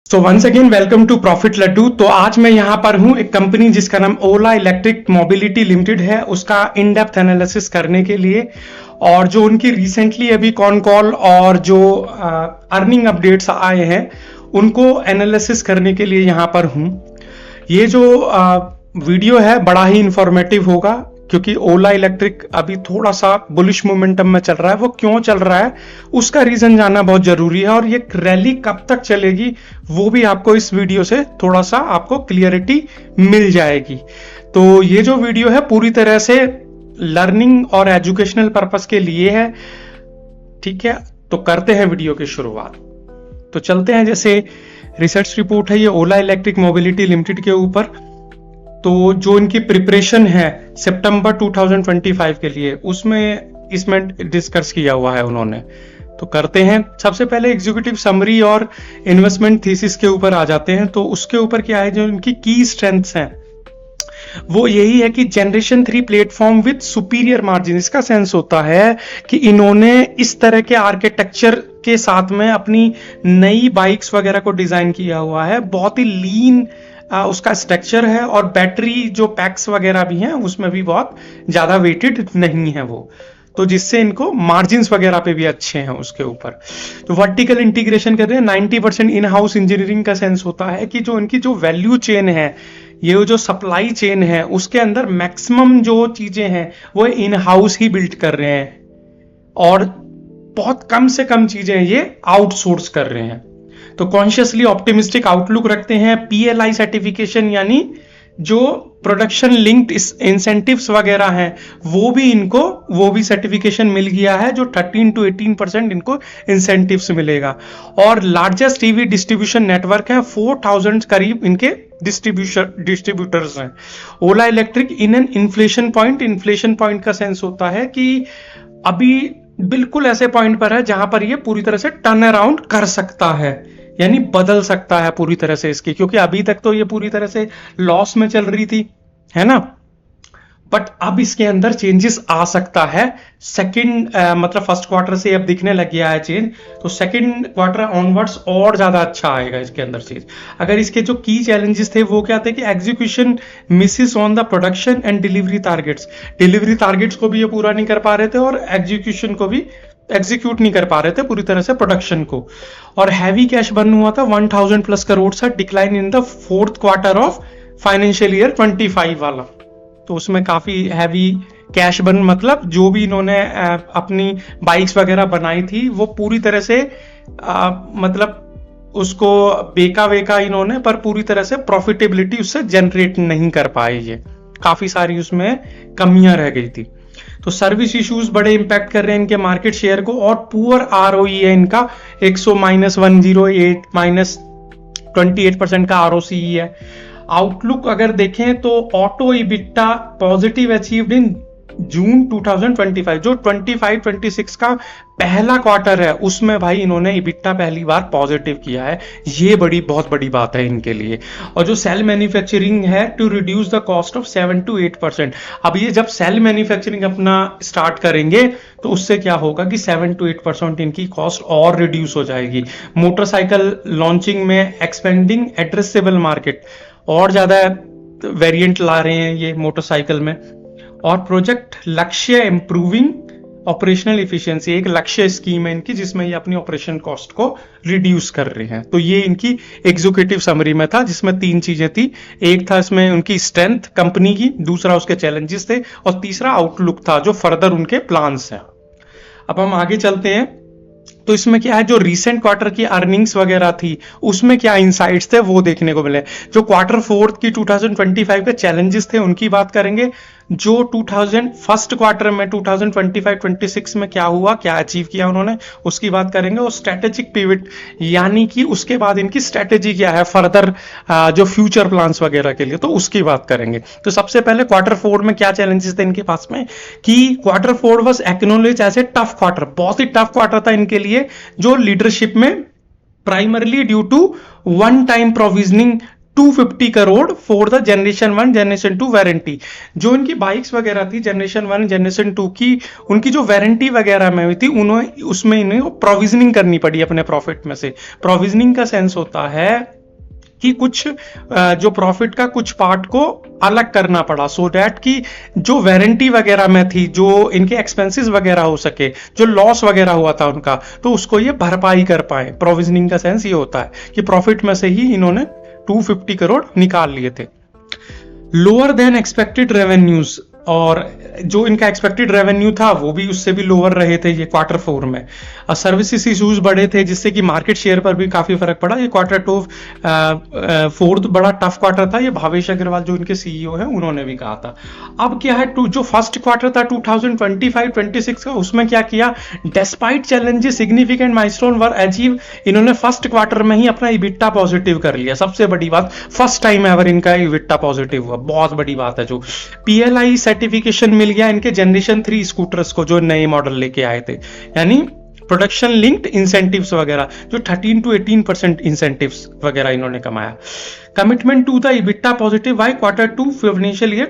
So once again welcome to Profit Laddu. तो आज मैं यहाँ पर हूँ एक कंपनी जिसका नाम ओला इलेक्ट्रिक मोबिलिटी लिमिटेड है, उसका इन डेप्थ एनालिसिस करने के लिए और जो उनकी रिसेंटली अभी कॉन कॉल और जो अर्निंग अपडेट्स आए हैं उनको एनालिसिस करने के लिए यहाँ पर हूँ। ये जो वीडियो है बड़ा ही इंफॉर्मेटिव होगा क्योंकि ओला इलेक्ट्रिक अभी थोड़ा सा बुलिश मोमेंटम में चल रहा है। वो क्यों चल रहा है उसका रीजन जानना बहुत जरूरी है, और ये रैली कब तक चलेगी वो भी आपको इस वीडियो से थोड़ा सा आपको क्लियरिटी मिल जाएगी। तो ये जो वीडियो है पूरी तरह से लर्निंग और एजुकेशनल पर्पस के लिए है, ठीक है। तो करते हैं वीडियो की शुरुआत। तो चलते हैं, जैसे रिसर्च रिपोर्ट है ये ओला इलेक्ट्रिक मोबिलिटी लिमिटेड के ऊपर। तो जो इनकी प्रिपरेशन है सितंबर 2025 के लिए उसमें इसमें डिस्कस किया हुआ है उन्होंने। तो करते हैं, सबसे पहले एग्जीक्यूटिव समरी और इन्वेस्टमेंट थीसिस के ऊपर आ जाते हैं। तो उसके ऊपर क्या है, जो इनकी की स्ट्रेंथ्स हैं वो यही है कि generation 3 platform with superior margin. इसका सेंस होता है कि इन्होंने इस तरह के आर्किटेक्चर के साथ में अपनी नई बाइक्स वगैरह को डिजाइन किया हुआ है। बहुत ही लीन उसका स्ट्रक्चर है और बैटरी जो पैक्स वगैरह भी हैं उसमें भी बहुत ज्यादा वेटेड नहीं है वो, तो जिससे इनको मार्जिन्स वगैरह पे भी अच्छे हैं उसके ऊपर। तो वर्टिकल इंटीग्रेशन कर रहे हैं। 90% इन हाउस इंजीनियरिंग का सेंस होता है कि जो इनकी जो वैल्यू चेन है, ये जो सप्लाई चेन है उसके अंदर मैक्सिमम जो चीजें हैं वो इन हाउस ही बिल्ड कर रहे हैं और बहुत कम से कम चीजें ये आउटसोर्स कर रहे हैं। तो कॉन्शियसली ऑप्टिमिस्टिक आउटलुक रखते हैं। पीएलआई सर्टिफिकेशन यानी जो प्रोडक्शन लिंक्ड इंसेंटिव्स वगैरह हैं वो भी सर्टिफिकेशन मिल गया है, जो 13 to 18% इनको इंसेंटिव्स मिलेगा। और लार्जेस्ट टीवी डिस्ट्रीब्यूशन नेटवर्क है, 4000 करीब इनके डिस्ट्रीब्यूटर्स हैं। Ola Electric in an inflation point का सेंस होता है कि अभी बिल्कुल ऐसे पॉइंट पर है जहां पर ये पूरी तरह से टर्न अराउंड कर सकता है, यानी बदल सकता है पूरी तरह से इसकी, क्योंकि अभी तक तो ये पूरी तरह से लॉस में चल रही थी, है ना। बट अब इसके अंदर चेंजेस आ सकता है। मतलब फर्स्ट क्वार्टर से अब दिखने लग गया है चेंज, तो सेकंड क्वार्टर ऑनवर्ड्स और ज्यादा अच्छा आएगा इसके अंदर चीज। अगर इसके जो की चैलेंजेस थे वो क्या थे कि execution Mrs on the production and delivery targets को भी ये पूरा नहीं कर पा रहे थे और एग्जीक्यूशन को भी एग्जीक्यूट नहीं कर पा रहे थे पूरी तरह से प्रोडक्शन को। और हैवी कैश बर्न हुआ था 1000 प्लस करोड़ सा, decline in the fourth quarter of financial year 25 वाला। तो उसमें काफी हैवी कैश बर्न, मतलब जो भी इन्होंने अपनी बाइक्स वगैरह बनाई थी वो पूरी तरह से मतलब उसको बेका वेका इन्होंने, पर पूरी तरह से प्रॉफिटेबिलिटी उससे जनरेट नहीं कर पाए। ये काफी सारी उसमें कमियां रह गई थी। तो सर्विस इश्यूज बड़े इंपैक्ट कर रहे हैं इनके मार्केट शेयर को, और पुअर आरओई है इनका 108 -28% का आरओसी है। आउटलुक अगर देखें तो auto EBITDA positive achieved in जून 2025, जो 25-26 का पहला क्वार्टर है उसमें भाई इन्होंने इबिट्टा पहली बार पॉजिटिव किया है। ये बहुत बड़ी बात है इनके लिए। और जो सेल मैन्युफैक्चरिंग है to reduce the cost of 7 to 8%। अब ये जब सेल मैन्युफैक्चरिंग अपना स्टार्ट करेंगे तो उससे क्या होगा कि 7 to 8% इनकी कॉस्ट और रिड्यूस हो जाएगी। मोटरसाइकिल लॉन्चिंग में एक्सपेंडिंग एड्रेसेबल मार्केट, और ज्यादा वेरिएंट ला रहे हैं ये मोटरसाइकिल में। और प्रोजेक्ट लक्ष्य इंप्रूविंग ऑपरेशनल इफिशियंसी, एक लक्ष्य स्कीम है इनकी जिसमें ये अपनी ऑपरेशन कॉस्ट को रिड्यूस कर रहे हैं। तो ये इनकी एग्जीक्यूटिव समरी में था, जिसमें 3 चीजें थी। एक था इसमें उनकी स्ट्रेंथ कंपनी की, दूसरा उसके चैलेंजेस थे, और तीसरा आउटलुक था जो फर्दर उनके प्लान्स हैं। अब हम आगे चलते हैं। तो इसमें क्या है, जो रीसेंट क्वार्टर की अर्निंग्स वगैरह थी उसमें क्या इंसाइट्स थे वो देखने को मिले। जो क्वार्टर फोर्थ की 2025 के चैलेंजेस थे उनकी बात करेंगे। जो फर्स्ट क्वार्टर में 2025-26 में क्या हुआ, क्या अचीव किया उन्होंने, उसकी बात करेंगे। और स्ट्रेटेजिक पिवट, यानी कि उसके बाद इनकी स्ट्रेटेजी क्या है फर्दर जो फ्यूचर प्लान्स वगैरह के लिए, तो उसकी बात करेंगे। तो सबसे पहले क्वार्टर 4 में क्या चैलेंजेस थे इनके पास में, कि quarter 4 was acknowledge as a tough quarter. बहुत ही टफ क्वार्टर था इनके लिए, जो लीडरशिप में primarily due to one time provisioning 250 crore for the generation 1 generation 2 warranty. जो इनकी बाइक्स वगैरह थी जनरेशन 1 जनरेशन 2 की, उनकी जो वारंटी वगैरह में हुई थी उन्हें उसमें इन्हें प्रोविजनिंग करनी पड़ी अपने प्रॉफिट में से। प्रोविजनिंग का सेंस होता है कि कुछ जो प्रॉफिट का कुछ पार्ट को अलग करना पड़ा, सो डैट कि जो वारंटी वगैरह में थी, जो इनके एक्सपेंसेस वगैरह हो सके, जो लॉस वगैरह हुआ था उनका, तो उसको ये भरपाई कर पाए। प्रोविजनिंग का सेंस ये होता है कि प्रॉफिट में से ही इन्होंने 250 करोड़ निकाल लिए थे। लोअर देन एक्सपेक्टेड रेवेन्यूज, और जो इनका एक्सपेक्टेड रेवेन्यू था वो भी उससे भी लोअर रहे थे ये क्वार्टर 4 में। सर्विसेज इश्यूज बढ़े थे जिससे कि मार्केट शेयर पर भी काफी फर्क पड़ा। ये क्वार्टर 2 4th बड़ा टफ क्वार्टर था, ये भावेश अग्रवाल जो इनके सीईओ हैं उन्होंने भी कहा था। अब क्या है, जो फर्स्ट क्वार्टर था 2025-26 का, उसमें क्या किया, डेस्पाइट चैलेंजेस सिग्निफिकेंट माइलस्टोन वर अचीव, इन्होंने फर्स्ट क्वार्टर में ही अपना इबिट्टा पॉजिटिव कर लिया। सबसे बड़ी बात, फर्स्ट टाइम एवर इनका इबिट्टा पॉजिटिव हुआ, बहुत बड़ी बात है। जो पीएलआई सर्टिफिकेशन मिल गया इनके जनरेशन 3 स्कूटर्स को, जो नए मॉडल लेके आए थे, यानी प्रोडक्शन लिंक्ड इंसेंटिव्स वगैरह, जो 13 to 18% इंसेंटिव्स वगैरह इन्होंने कमाया। Commitment to the EBITDA positive by quarter 2 financial year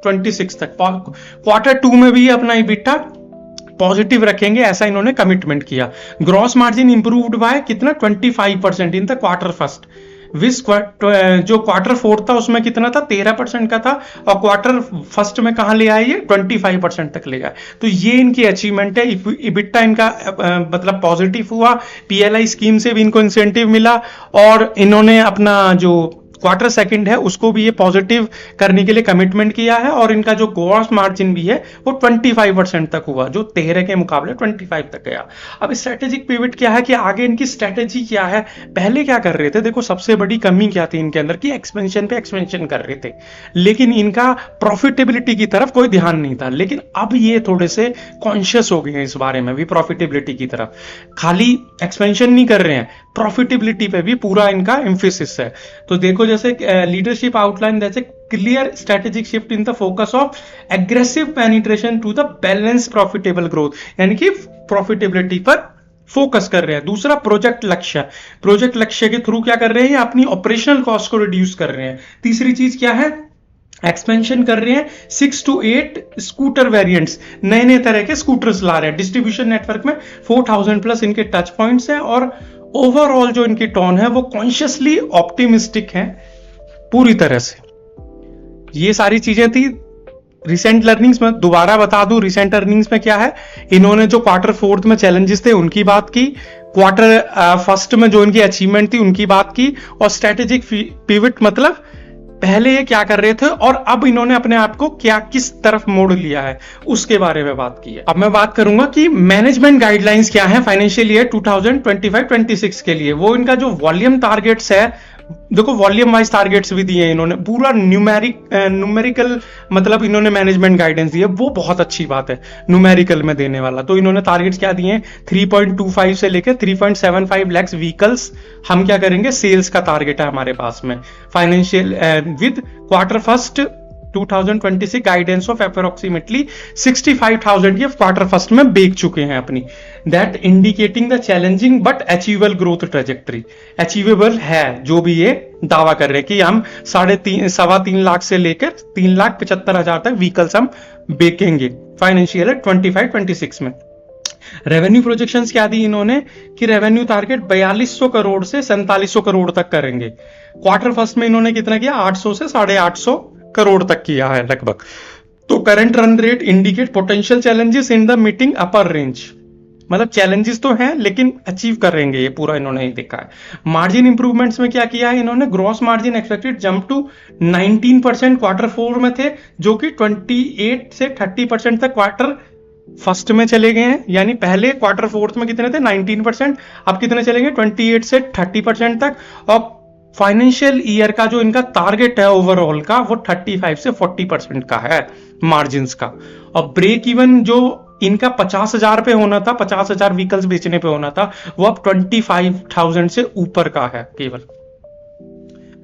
26 तक। क्वार्टर 2 में भी अपना इबिट्टा पॉजिटिव रखेंगे, ऐसा इन्होंने कमिटमेंट किया। ग्रॉस मार्जिन इंप्रूव्ड बाय कितना, 25% इन द क्वार्टर फर्स्ट। जो क्वार्टर 4 था उसमें कितना था, 13% का था, और क्वार्टर फर्स्ट में कहां ले आए, ये 25% तक ले आए। तो ये इनकी अचीवमेंट है। इबिट्टा इनका मतलब पॉजिटिव हुआ, पीएलआई स्कीम से भी इनको इंसेंटिव मिला, और इन्होंने अपना जो क्वार्टर सेकंड है उसको भी ये पॉजिटिव करने के लिए कमिटमेंट किया है, और इनका जो ग्रॉस मार्जिन भी है वो 25% तक हुआ, जो 13 के मुकाबले 25 तक गया। अब स्ट्रेटेजिक पिवट क्या है कि आगे इनकी स्ट्रेटेजी क्या है। पहले क्या कर रहे थे, देखो सबसे बड़ी कमी क्या थी इनके अंदर, कि एक्सपेंशन पे एक्सपेंशन कर रहे थे, लेकिन इनका प्रॉफिटेबिलिटी की तरफ कोई ध्यान नहीं था। लेकिन अब ये थोड़े से कॉन्शियस हो गए हैं इस बारे में भी, प्रॉफिटेबिलिटी की तरफ। खाली एक्सपेंशन नहीं कर रहे हैं, प्रॉफिटेबिलिटी पे भी पूरा इनका एम्फेसिस है। तो देखो जैसे leadership outline that's a clear strategic shift in the focus of aggressive penetration to the balance profitable growth, यानी कि प्रॉफिटेबिलिटी पर फोकस कर रहे हैं। दूसरा प्रोजेक्ट लक्ष्य, प्रोजेक्ट लक्ष्य के थ्रू क्या कर रहे हैं, अपनी ऑपरेशनल कॉस्ट को रिड्यूस कर रहे हैं। तीसरी चीज क्या है, एक्सपेंशन कर रहे हैं 6 to 8 स्कूटर वेरिएंट्स, नए नए तरह के स्कूटर्स ला रहे हैं। डिस्ट्रीब्यूशन नेटवर्क में 4000 प्लस इनके टच पॉइंट्स हैं, और ओवरऑल जो इनकी टोन है वो कॉन्शियसली ऑप्टिमिस्टिक है पूरी तरह से। ये सारी चीजें थी रिसेंट लर्निंग्स में। दोबारा बता दूं, रिसेंट लर्निंग्स में क्या है, इन्होंने जो क्वार्टर 4 में चैलेंजेस थे उनकी बात की, क्वार्टर फर्स्ट में जो इनकी अचीवमेंट थी उनकी बात की, और स्ट्रेटेजिक पिवट मतलब पहले ये क्या कर रहे थे और अब इन्होंने अपने आप को क्या किस तरफ मोड़ लिया है उसके बारे में बात की है। अब मैं बात करूंगा कि मैनेजमेंट गाइडलाइंस क्या है फाइनेंशियल ईयर 2025-26 के लिए। वो इनका जो वॉल्यूम टारगेट्स है, देखो वॉल्यूम वाइज टारगेट्स भी दिए इन्होंने, पूरा न्यूमेरिकल मतलब इन्होंने मैनेजमेंट गाइडेंस दी है, वो बहुत अच्छी बात है न्यूमेरिकल में देने वाला। तो इन्होंने टारगेट्स क्या दिए हैं, 3.25 से लेकर 3.75 लाख व्हीकल्स हम क्या करेंगे, सेल्स का टारगेट है हमारे पास में। Financial with quarter first 2026 guidance of approximately 65,000 ये क्वार्टर फर्स्ट में बेच चुके हैं अपनी। That indicating the challenging but achievable growth trajectory. Achievable है जो भी ये दावा कर रहे हैं कि हम 3.5 लाख से लेकर 3,75,000 तक व्हीकल्स हम बेचेंगे फाइनेंशियल 25-26 में। रेवेन्यू प्रोजेक्शंस क्या दी इन्होंने कि रेवेन्यू टारगेट 4200 करोड़ से 4700 करोड़ तक करेंगे। क्वार्टर फर्स्ट में इन्होंने कितना किया, 800 से 850 करोड़ तक किया है लगभग। तो current run rate indicate potential challenges in the meeting upper range, मतलब चैलेंजेस तो हैं लेकिन अचीव करेंगे ये पूरा इन्होंने ही देखा है। मार्जिन इंप्रूवमेंट्स में क्या किया है इन्होंने, gross margin expected jump to 19% quarter 4 में थे, जो कि 28 से 30% तक क्वार्टर फर्स्ट में चले गए हैं। यानी पहले क्वार्टर 4 में कितने थे, 19%, अब कितने चलेंगे 28 से 30% तक। और फाइनेंशियल ईयर का जो इनका टारगेट है ओवरऑल का वो 35 से 40% का है मार्जिन का। और ब्रेक इवन जो इनका 50,000 पे होना था, 50,000 व्हीकल्स बेचने पे होना था, वो अब 25,000 से ऊपर का है केवल,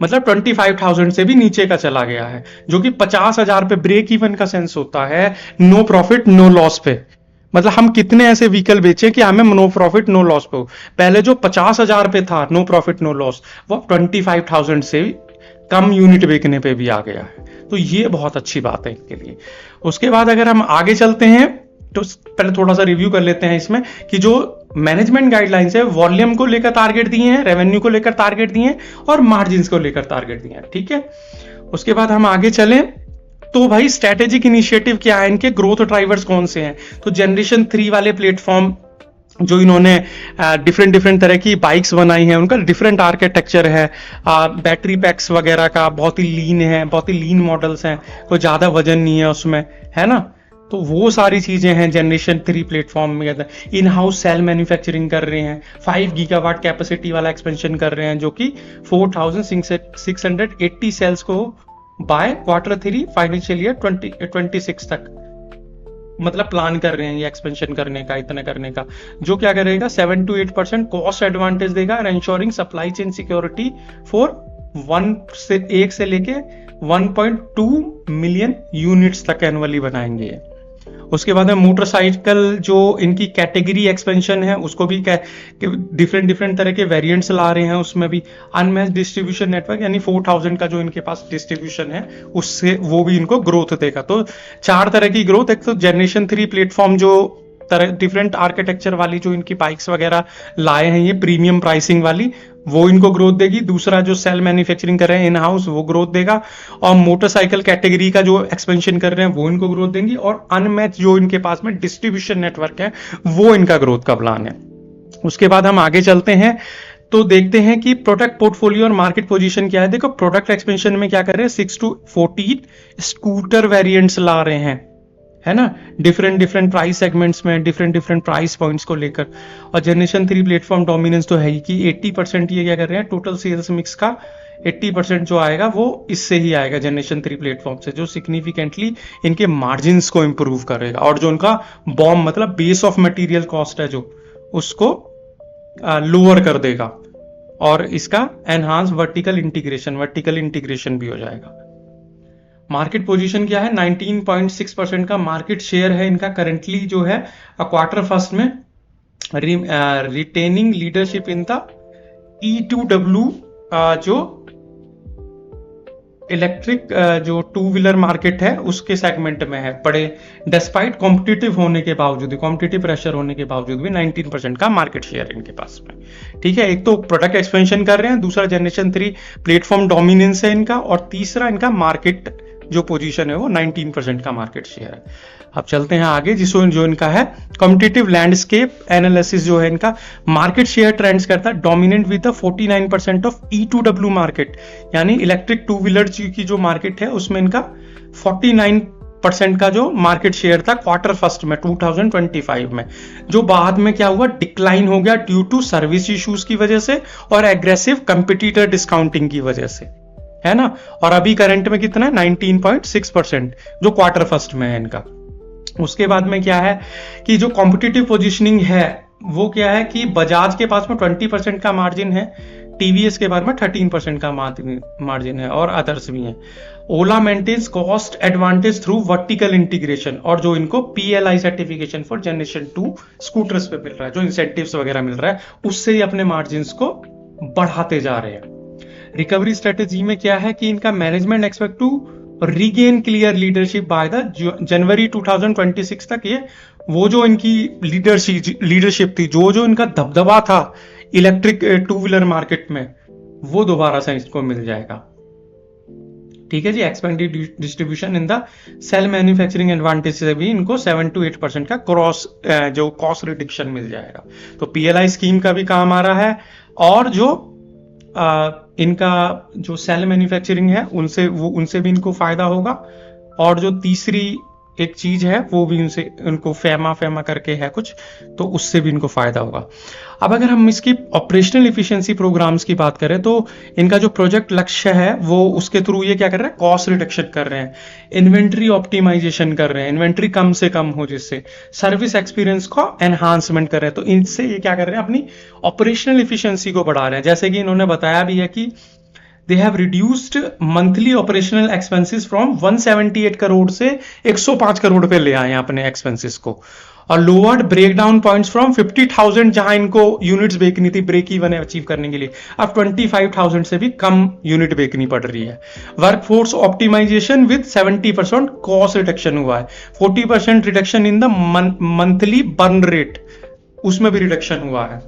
मतलब 25,000 से भी नीचे का चला गया है, जो कि 50,000 पे ब्रेक इवन का सेंस होता है नो प्रॉफिट नो लॉस पे। मतलब हम कितने ऐसे व्हीकल बेचे कि हमें नो प्रॉफिट नो लॉस पे हो। पहले जो 50,000 पे था नो प्रॉफिट नो लॉस, वो 25,000 से कम यूनिट बेचने पे भी आ गया है। तो ये बहुत अच्छी बात है इनके लिए। उसके बाद अगर हम आगे चलते हैं तो पहले थोड़ा सा रिव्यू कर लेते हैं इसमें कि जो मैनेजमेंट गाइडलाइंस है, वॉल्यूम को लेकर टारगेट दिए हैं, रेवेन्यू को लेकर टारगेट दिए हैं और मार्जिन को लेकर टारगेट दिए हैं। ठीक है, उसके बाद हम आगे चलें तो भाई स्ट्रेटेजिक इनिशिएटिव क्या है, इनके ग्रोथ ड्राइवर्स कौन से हैं। तो जनरेशन 3 वाले प्लेटफॉर्म जो इन्होंने डिफरेंट डिफरेंट तरह की बाइक्स बनाई हैं, उनका डिफरेंट आर्किटेक्चर है, बैटरी पैक्स वगैरह का बहुत ही लीन है, बहुत ही लीन मॉडल्स हैं, कोई ज़्यादा वजन नहीं है उसमें, है ना। तो वो सारी चीज़ें हैं जनरेशन 3 प्लेटफॉर्म में। इन हाउस सेल मैन्युफैक्चरिंग कर रहे हैं, 5 गीगावाट कैपेसिटी वाला एक्सपेंशन कर रहे हैं, जो कि 4680 सेल्स को बाय Q3 फाइनेंशियल ईयर 2026 तक मतलब प्लान कर रहे हैं ये एक्सपेंशन करने का, इतना करने का, जो क्या करेगा 7 to 8% कॉस्ट एडवांटेज देगा और ensuring supply chain security for 1 से लेके 1.2 मिलियन यूनिट्स तक एनुअली बनाएंगे। उसके बाद में मोटरसाइकिल जो इनकी कैटेगरी एक्सपेंशन है उसको भी डिफरेंट तरह के वेरिएंट्स ला रहे हैं, उसमें भी अनमैच्ड डिस्ट्रीब्यूशन नेटवर्क यानी 4000 का जो इनके पास डिस्ट्रीब्यूशन है उससे वो भी इनको ग्रोथ देगा। तो 4 तरह की ग्रोथ, एक तो जनरेशन 3 प्लेटफॉर्म जो तरह डिफरेंट आर्किटेक्चर वाली जो इनकी बाइक्स वगैरह लाए हैं ये प्रीमियम प्राइसिंग वाली, वो इनको ग्रोथ देगी। दूसरा जो सेल मैन्युफैक्चरिंग कर रहे हैं इन हाउस, वो ग्रोथ देगा। और मोटरसाइकिल कैटेगरी का जो एक्सपेंशन कर रहे हैं वो इनको ग्रोथ देंगी। और अनमैच जो इनके पास में डिस्ट्रीब्यूशन नेटवर्क है वो इनका ग्रोथ का प्लान है। उसके बाद हम आगे चलते हैं तो देखते हैं कि प्रोडक्ट पोर्टफोलियो और मार्केट पोजीशन क्या है। देखो प्रोडक्ट एक्सपेंशन में क्या कर रहे हैं, 6 to 14 स्कूटर वेरिएंट्स ला रहे हैं, है ना, डिफरेंट प्राइस सेगमेंट्स में, डिफरेंट प्राइस पॉइंट्स को लेकर। और जनरेशन 3 प्लेटफॉर्म डोमिनेंस तो है ही कि 80% ये क्या कर रहे हैं, टोटल सेल्स मिक्स का 80% जो आएगा वो इससे ही आएगा जनरेशन 3 प्लेटफॉर्म से, जो सिग्निफिकेंटली इनके मार्जिन्स को इंप्रूव करेगा। और जो उनका बॉम मतलब बेस ऑफ मटेरियल कॉस्ट है जो उसको लोअर कर देगा। और इसका एनहांस वर्टिकल इंटीग्रेशन भी हो जाएगा। मार्केट पोजीशन क्या है, 19.6% का मार्केट शेयर है इनका करेंटली जो है Q1 में, retaining leadership in the E2W जो इलेक्ट्रिक जो 2 व्हीलर मार्केट है उसके सेगमेंट में है बड़े, डिस्पाइट कॉम्पिटिटिव होने के बावजूद, कॉम्पिटिटिव प्रेशर होने के बावजूद भी 19% का मार्केट शेयर इनके पास में। ठीक है, एक तो प्रोडक्ट एक्सपेंशन कर रहे हैं, दूसरा जनरेशन 3 प्लेटफॉर्म डोमिनेंस है इनका, और तीसरा इनका मार्केट जो पोजीशन है वो 19% का मार्केट शेयर है। अब चलते हैं आगे, जिसको जो इनका है कॉम्पिटिटिव लैंडस्केप एनालिसिस जो है इनका, मार्केट शेयर ट्रेंड्स करता है dominant with the 49% of E2W market, यानी इलेक्ट्रिक 2 व्हीलर की जो मार्केट है उसमें इनका 49% का जो मार्केट शेयर था Q1 में 2025 में, जो बाद में क्या हुआ, डिक्लाइन हो गया ड्यू टू सर्विस इश्यूज की वजह से और एग्रेसिव कंपिटिटर डिस्काउंटिंग की वजह से, है ना। और अभी करंट में कितना है, 19.6% जो Q1 में है इनका। उसके बाद में क्या है कि जो कॉम्पिटिटिव पोजीशनिंग है वो क्या है कि बजाज के पास में 20% का मार्जिन है, टीवीएस के पास में 13% का मार्जिन है और अदर्स भी हैं। Ola maintains cost advantage through vertical integration, और जो इनको PLI certification for generation 2 scooters पे मिल रहा है, जो इंसेंटिव्स वगैरह मिल रहा है, उससे ही अपने मार्जिन को बढ़ाते जा रहे हैं। रिकवरी स्ट्रेटेजी में क्या है कि इनका management expect to regain clear leadership by the January 2026 तक। ये वो जो इनकी लीडरशिप थी, जो इनका दबदबा था इलेक्ट्रिक 2 व्हीलर मार्केट में, वो दोबारा से इसको मिल जाएगा। ठीक है जी, expanded distribution in the cell manufacturing advantage से भी इनको 7 to 8% का जो कॉस्ट रिडक्शन मिल जाएगा। तो PLI स्कीम का भी काम आ रहा है, और जो इनका जो सेल मैन्युफैक्चरिंग है उनसे भी इनको फायदा होगा। और जो तीसरी एक चीज है वो भी उनको फेमा करके है कुछ, तो उससे भी इनको फायदा होगा। अब अगर हम इसकी ऑपरेशनल इफिशिएंसी प्रोग्राम्स की बात करें तो इनका जो प्रोजेक्ट लक्ष्य है वो उसके थ्रू ये क्या कर रहे हैं, कॉस्ट रिडक्शन कर रहे हैं, इन्वेंट्री ऑप्टिमाइजेशन कर रहे हैं, इन्वेंट्री कम से कम हो जिससे सर्विस एक्सपीरियंस को एनहांसमेंट कर रहे हैं। तो इनसे ये क्या कर रहे हैं, अपनी ऑपरेशनल इफिशिएंसी को बढ़ा रहे हैं। जैसे कि इन्होंने बताया भी है कि they have reduced monthly operational expenses from 178 crore से 105 करोड़ पे ले आए हैं अपने एक्सपेंसेस को, और lowered break down points from 50,000 जहां इनको यूनिट्स बेचनी थी ब्रेक इवन अचीव करने के लिए, अब 25,000 से भी कम यूनिट बेचनी पड़ रही है। Workforce optimisation with 70% cost reduction हुआ है, 40% reduction in the monthly burn rate, उसमें भी रिडक्शन हुआ है।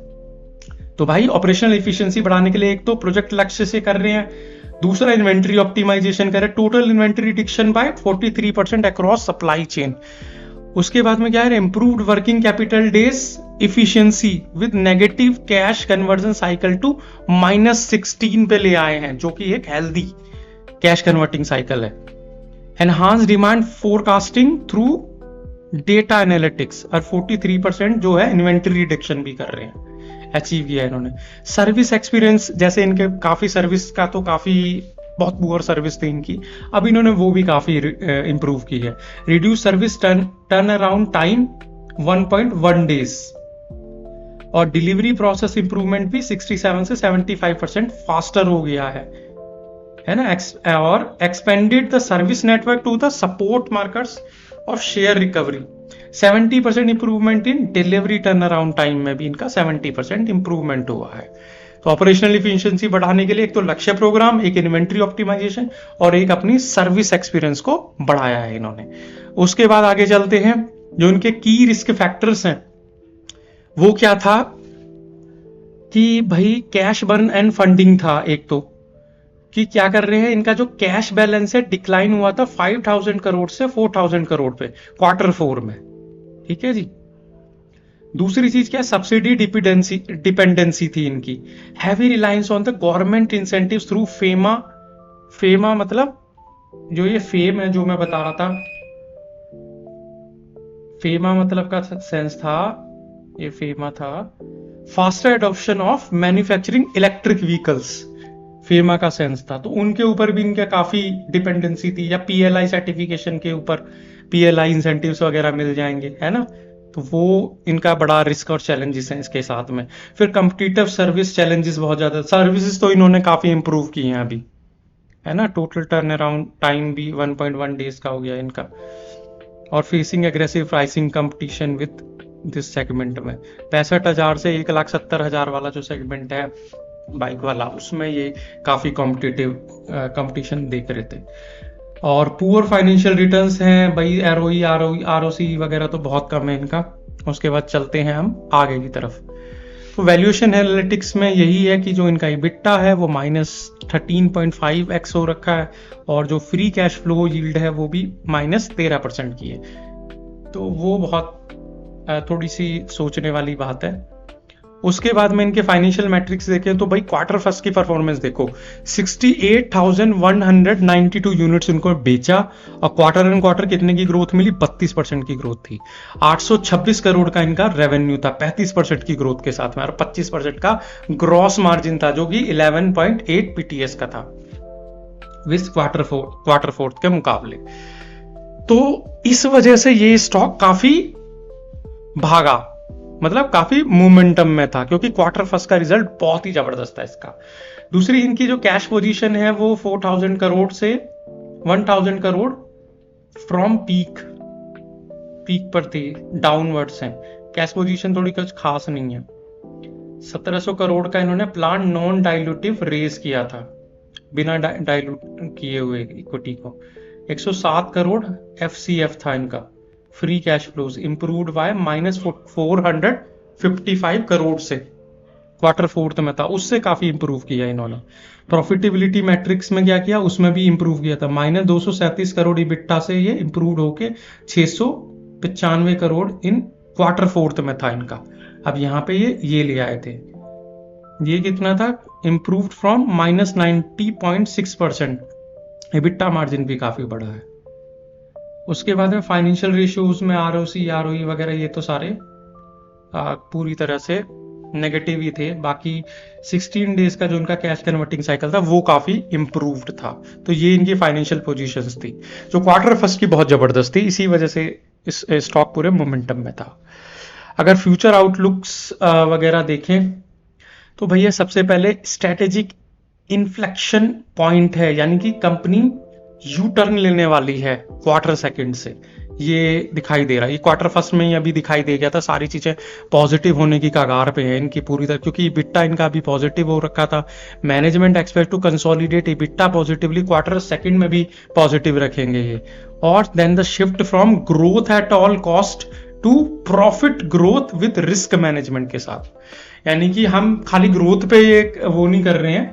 तो भाई ऑपरेशनल एफिशिएंसी बढ़ाने के लिए एक तो प्रोजेक्ट लक्ष्य से कर रहे हैं, दूसरा इन्वेंट्री ऑप्टिमाइजेशन कर रहे हैं, total inventory reduction by 43% across supply chain. उसके बाद में क्या है, improved working capital days efficiency with negative cash conversion cycle to -16 पे ले आए हैं, जो कि एक हेल्दी कैश कन्वर्टिंग साइकिल है। Enhance demand forecasting through data analytics, और 43% जो है इन्वेंट्री रिडक्शन भी कर रहे हैं, अचीव किया है इन्होंने। सर्विस एक्सपीरियंस, जैसे इनके काफी सर्विस का तो काफी बहुत पुअर सर्विस थी इनकी, अब इन्होंने वो भी काफी इंप्रूव की है। Reduce service turn around time 1.1 days, और डिलीवरी प्रोसेस इंप्रूवमेंट भी 67 से 75% फास्टर हो गया है ना। और expanded the service network to the support markets और share recovery. 70% improvement in delivery turn around time में भी इनका 70% इंप्रूवमेंट हुआ है। तो ऑपरेशनल इफिशिएंसी बढ़ाने के लिए एक तो लक्ष्य प्रोग्राम, एक इन्वेंट्री ऑप्टिमाइजेशन, और एक अपनी सर्विस एक्सपीरियंस को बढ़ाया है इन्होंने। उसके बाद आगे चलते हैं, जो इनके की रिस्क फैक्टर्स हैं वो क्या था कि भाई कैश बर्न एंड फंडिंग था। एक तो कि क्या कर रहे हैं, इनका जो कैश बैलेंस है डिक्लाइन हुआ था 5000 करोड़ से 4000 करोड़ पे Q4 में, ठीक है जी। दूसरी चीज क्या है, सब्सिडी डिपेंडेंसी थी इनकी, heavy reliance on the government incentives through FEMA. FEMA मतलब जो ये फेम है जो मैं बता रहा था, फेमा मतलब का सेंस था, ये फेमा था faster adoption of manufacturing electric vehicles, FEMA का सेंस था। तो उनके ऊपर भी इनका काफी डिपेंडेंसी थी, या पीएलआई सर्टिफिकेशन के ऊपर पीएलआई इंसेंटिव्स वगैरह मिल जाएंगे, है ना। तो वो इनका बड़ा रिस्क और चैलेंजेस हैं इसके साथ में। फिर कॉम्पिटिटिव सर्विस चैलेंजेस बहुत ज्यादा, सर्विसेज तो इन्होंने काफी इंप्रूव की हैं अभी, है ना। टोटल टर्न अराउंड टाइम भी 1.1 डेज का हो गया इनका। और facing aggressive pricing competition with this segment में 65,000 से 1,70,000 वाला जो सेगमेंट है बाइक वाला, उसमें ये काफी कॉम्पिटिटिव कंपटीशन देख रहे थे। और पुअर फाइनेंशियल रिटर्न्स हैं भाई, एरओई आरओसी वगैरह तो बहुत कम है इनका। उसके बाद चलते हैं हम आगे की तरफ। तो वैल्यूएशन एनालिटिक्स में यही है कि जो इनका इबिट्टा है वो -13.5x हो रखा है, और जो फ्री कैश फ्लो यील्ड है वो भी -13% की है। तो वो बहुत थोड़ी सी सोचने वाली बात है। उसके बाद में इनके फाइनेंशियल मैट्रिक्स देखें तो भाई Q1 की परफॉर्मेंस देखो, 68,192 यूनिट्स उनको बेचा, और क्वार्टर कितने की ग्रोथ मिली, 32% की ग्रोथ थी। 826 करोड़ का इनका रेवेन्यू था 35% की ग्रोथ के साथ में, और 25% का ग्रॉस मार्जिन था जो कि 11.8 PTS का था विद Q4 के मुकाबले। तो इस वजह से ये स्टॉक काफी भागा, मतलब काफी मोमेंटम में था, क्योंकि Q1 का रिजल्ट बहुत ही जबरदस्त था इसका। दूसरी इनकी जो कैश पोजीशन है वो 4,000 करोड़ से 1,000 करोड़ फ्रॉम पीक पर थी, डाउनवर्ड्स हैं। कैश पोजीशन थोड़ी कुछ खास नहीं है। 1,700 करोड़ का इन्होंने प्लान नॉन डाइल्यूटिव रेज किया था, बिना डाइल्यूट किए हुए इक्विटी को। 107 करोड़ FCF था इनका। Free cash flows improved by -455 crore से Q4 में था, उससे काफी इंप्रूव किया इन्होंने। प्रॉफिटेबिलिटी मैट्रिक्स में क्या किया, उसमें भी इंप्रूव किया था। -237 करोड़ इबिट्टा से ये इंप्रूव होके 695 करोड़ इन Q4 में था इनका। अब यहाँ पे ये ले आए थे, ये कितना था, इंप्रूव्ड फ्रॉम -90.6%। इबिट्टा मार्जिन भी काफी बड़ा है। उसके बाद में फाइनेंशियल रेशियोज में ROC ROE वगैरह ये तो सारे पूरी तरह से नेगेटिव ही थे। बाकी 16 डेज का जो उनका कैश कन्वर्टिंग साइकिल था वो काफी इंप्रूव्ड था। तो ये इनकी फाइनेंशियल पोजीशंस थी जो Q1 की बहुत जबरदस्त थी, इसी वजह से इस स्टॉक पूरे मोमेंटम में था। अगर फ्यूचर आउटलुक्स वगैरह देखें तो भैया सबसे पहले स्ट्रेटेजिक इन्फ्लेक्शन पॉइंट है, यानी कि कंपनी यू टर्न लेने वाली है Q2 से, ये दिखाई दे रहा है। ये Q1 में ही अभी दिखाई दे गया था, सारी चीजें पॉजिटिव होने की कगार पे है इनकी पूरी तरह, क्योंकि इबिट्टा इनका अभी पॉजिटिव हो रखा था। Management expect to consolidate EBITDA positively, Q2 में भी पॉजिटिव रखेंगे ये। और then the shift from growth at all cost to profit growth with risk management के साथ। यानी कि हम खाली ग्रोथ पे ये वो नहीं कर रहे हैं,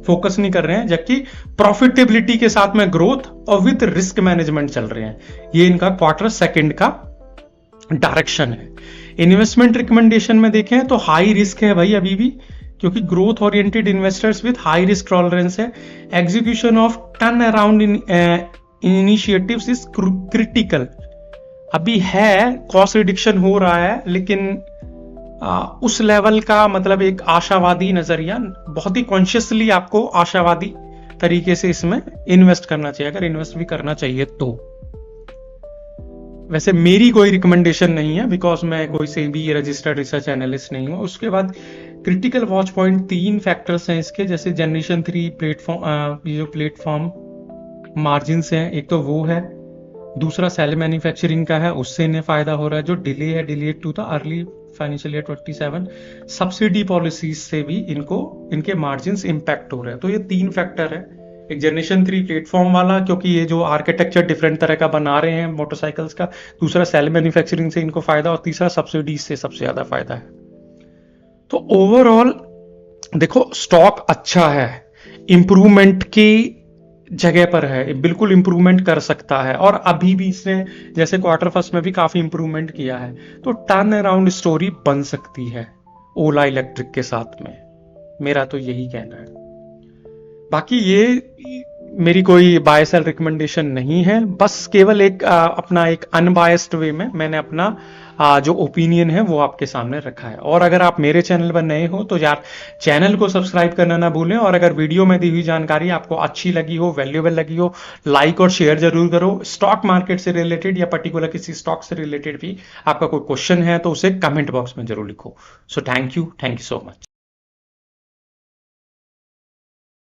फोकस नहीं कर रहे हैं, जबकि प्रॉफिटेबिलिटी के साथ में ग्रोथ और विथ रिस्क मैनेजमेंट चल रहे हैं। ये इनका क्वार्टर सेकंड का डायरेक्शन है। इन्वेस्टमेंट रिकमेंडेशन में देखें तो हाई रिस्क है भाई अभी भी, क्योंकि growth oriented investors with high risk tolerance है। Execution of turn around initiatives is critical. अभी है, कॉस्ट रिडक्शन हो रहा है, लेकिन उस लेवल का मतलब एक आशावादी नजरिया, बहुत ही कॉन्शियसली आपको आशावादी तरीके से इसमें इन्वेस्ट करना चाहिए, अगर इन्वेस्ट भी करना चाहिए तो। वैसे मेरी कोई रिकमेंडेशन नहीं है, बिकॉज मैं कोई सेबी रजिस्टर्ड रिसर्च एनालिस्ट नहीं हूं। उसके बाद क्रिटिकल वॉच पॉइंट 3 फैक्टर्स हैं इसके, जैसे जनरेशन 3 प्लेटफॉर्म, ये जो प्लेटफॉर्म मार्जिन हैं, एक तो वो है, दूसरा सेल मैन्युफैक्चरिंग का है, उससे इन्हें फायदा हो रहा है। जो डिले है, delay to the early financial year 27, subsidy policies से भी इनके मार्जिन इंपैक्ट हो रहे हैं। तो ये 3 फैक्टर है, एक जनरेशन 3 प्लेटफॉर्म वाला, क्योंकि ये जो आर्किटेक्चर डिफरेंट तरह का बना रहे हैं मोटरसाइकिल्स का, दूसरा सेल मैन्युफैक्चरिंग से इनको फायदा, और तीसरा सब्सिडी से सबसे ज्यादा फायदा है। तो ओवरऑल देखो स्टॉक अच्छा है, इंप्रूवमेंट की जगह पर है, बिल्कुल इंप्रूवमेंट कर सकता है, और अभी भी इसने जैसे क्वार्टर फर्स्ट में भी काफी इंप्रूवमेंट किया है, तो टर्न अराउंड स्टोरी बन सकती है ओला इलेक्ट्रिक के साथ में। मेरा तो यही कहना है। बाकी ये मेरी कोई बाय सेल रिकमेंडेशन नहीं है, बस केवल एक अपना एक अनबायस्ड वे में मैंने अपना जो ओपिनियन है वो आपके सामने रखा है। और अगर आप मेरे चैनल पर नए हो तो यार चैनल को सब्सक्राइब करना ना भूलें, और अगर वीडियो में दी हुई जानकारी आपको अच्छी लगी हो, वैल्यूएबल लगी हो, लाइक और शेयर जरूर करो। स्टॉक मार्केट से रिलेटेड या पर्टिकुलर किसी स्टॉक से रिलेटेड भी आपका कोई क्वेश्चन है तो उसे कमेंट बॉक्स में जरूर लिखो। So thank you so much.